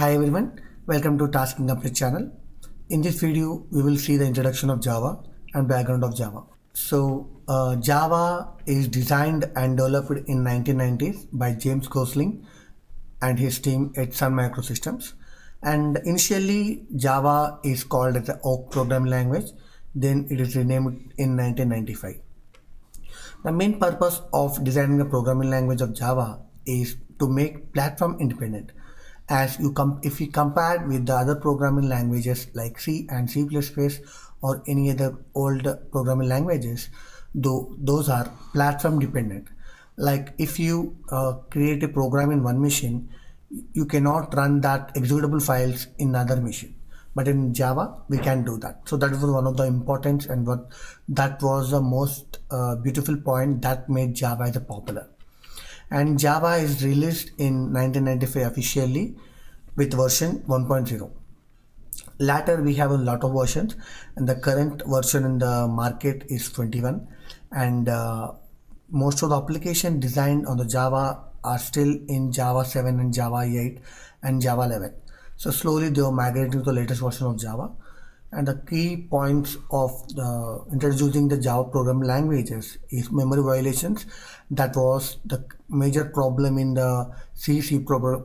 Hi everyone, welcome to Tasking Complete channel. In this video, we will see the introduction of Java and background of Java. Java is designed and developed in 1990s by James Gosling and his team at Sun Microsystems. And initially, Java is called as the Oak programming language. Then it is renamed in 1995. The main purpose of designing the programming language of Java is to make platform independent. If you compare with the other programming languages like C and C++ or any other old programming languages, though those are platform dependent. Like if you create a program in one machine, you cannot run that executable files in another machine, but in Java we can do that. So that was one of the importance, and what that was the most beautiful point that made Java as a popular. And Java is released in 1995 officially with version 1.0. Later we have a lot of versions, and the current version in the market is 21. And most of the application designed on the Java are still in Java 7 and Java 8 and Java 11. So slowly they are migrating to the latest version of Java. And the key points of introducing the Java programming languages is memory violations. That was the major problem in the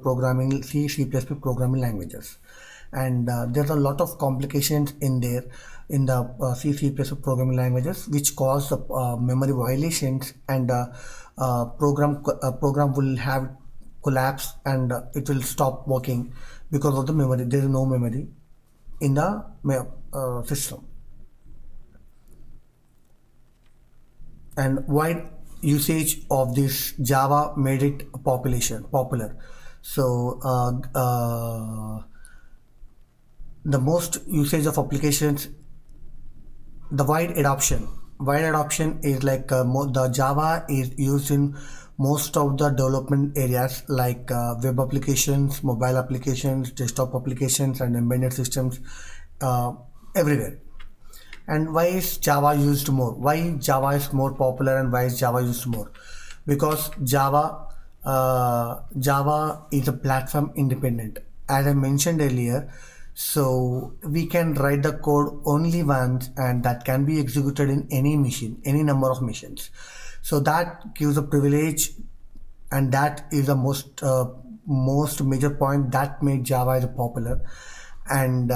programming, C++ programming languages. And there's a lot of complications in there in the C++ programming languages, which cause memory violations, and program will have collapse, and it will stop working because of the memory. There is no memory in the system. And wide usage of this Java made it popular. So the most usage of applications, the wide adoption is like the Java is used in most of the development areas like web applications, mobile applications, desktop applications, and embedded systems, uh, everywhere. And why is Java used more? Why Java is more popular, and why is Java used more? Because Java is a platform independent, as I mentioned earlier. So we can write the code only once, and that can be executed in any machine, any number of machines. So that gives a privilege, and that is the most major point that made Java as popular. And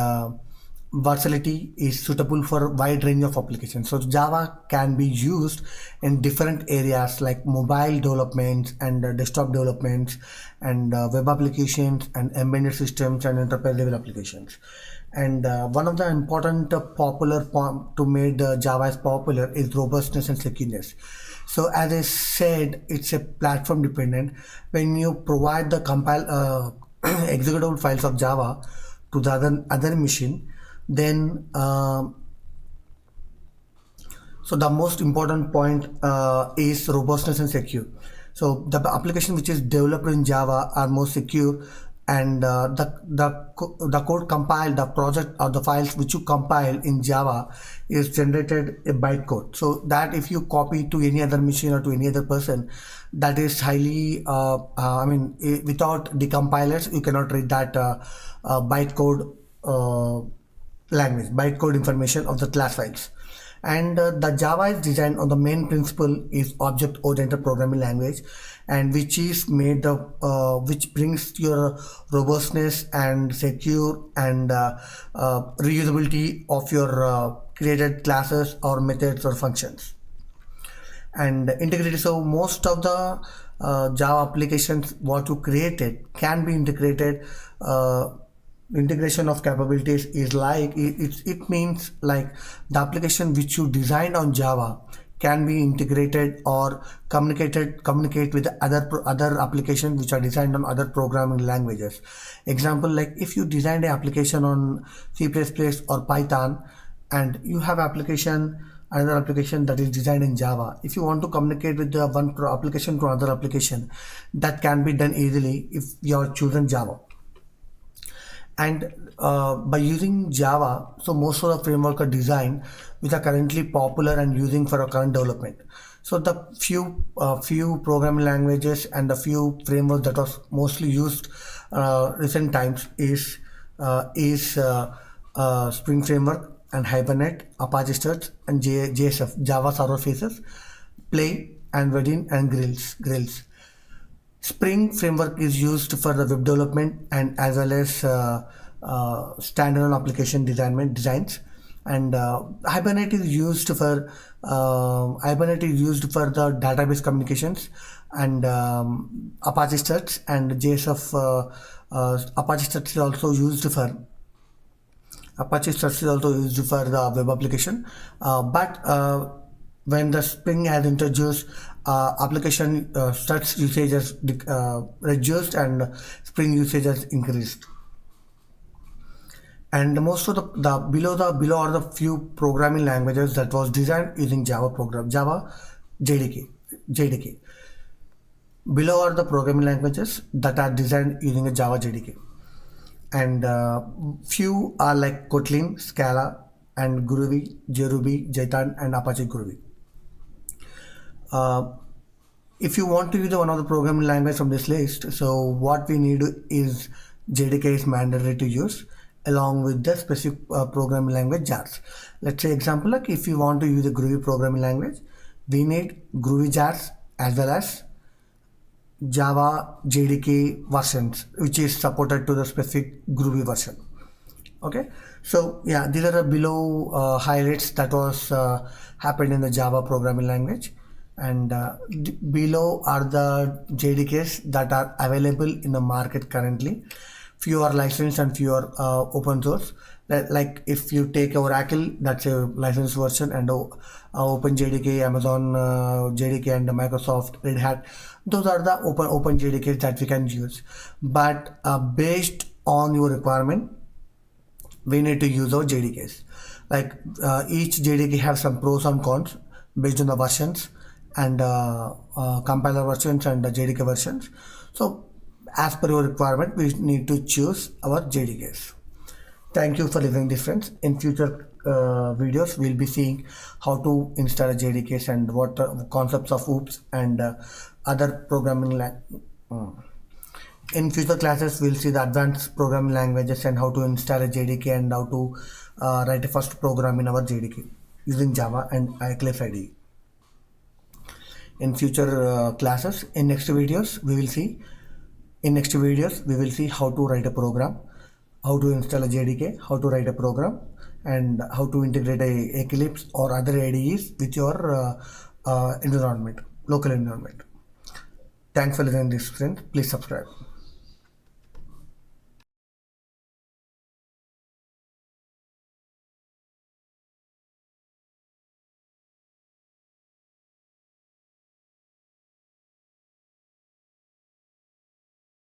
versatility is suitable for wide range of applications. So Java can be used in different areas like mobile developments and desktop developments, and web applications and embedded systems and enterprise level applications. And one of the important popular point to make Java as popular is robustness and security. So as I said, it's a platform dependent. When you provide the compile executable files of Java to the other machine, then so the most important point is robustness and secure. So the application which is developed in Java are more secure, and the code compiled, the project or the files which you compile in Java is generated a bytecode. So that if you copy to any other machine or to any other person, that is highly without decompilers you cannot read that bytecode bytecode information of the class files. And the Java is designed on the main principle is object-oriented programming language, and which is made of which brings your robustness and secure and reusability of your created classes or methods or functions, and integrated. So most of the Java applications what you created can be integrated. Integration of capabilities is like it means like the application which you designed on Java can be integrated or communicate with other applications which are designed on other programming languages. Example, like if you designed an application on C++ or Python, and you have another application that is designed in Java. If you want to communicate with the application to another application, that can be done easily if you are chosen Java. And by using Java, so most of the framework are designed which are currently popular and using for our current development. So the few programming languages and the few frameworks that was mostly used recent times is Spring Framework and Hibernate, Apache Struts, and JSF, Java Server Faces, Play and Wedin and Grills. Spring Framework is used for the web development and as well as standalone application designs, and Hibernate is used for the database communications, and Apache Struts and JSF. Apache Struts is also used for Apache Struts is also used for the web application, but when the Spring has introduced application Struts usage has reduced and Spring usage has increased. And most of the below are the few programming languages that was designed using Java JDK. Below are the programming languages that are designed using a Java JDK, and few are like Kotlin, Scala, and Groovy, JRuby, Jython, and Apache Groovy. Uh, if you want to use one of the programming language from this list, so what we need is JDK is mandatory to use along with the specific programming language jars. Let's say example, like if you want to use a Groovy programming language, we need Groovy jars as well as Java JDK versions, which is supported to the specific Groovy version. Okay, so yeah, these are the below highlights that was happened in the Java programming language, and below are the JDKs that are available in the market currently. Few are licensed and few are open source. Like if you take Oracle, that's a licensed version, and OpenJDK, Amazon JDK, and Microsoft Red Hat, those are the open JDKs that we can use. But based on your requirement, we need to use our JDKs. Like each JDK have some pros and cons based on the versions and compiler versions and the JDK versions. So as per your requirement, we need to choose our JDKs. Thank you for listening this, friends. In future videos, we'll be seeing how to install a JDKs and what concepts of OOPs and other programming in future classes, we'll see the advanced programming languages and how to install a JDK and how to write a first program in our JDK using Java and Eclipse IDE. In future classes, in next videos, we will see how to write a program, how to install a JDK, how to write a program, and how to integrate a Eclipse or other IDEs with your local environment. Thanks for listening this, friend. Please subscribe.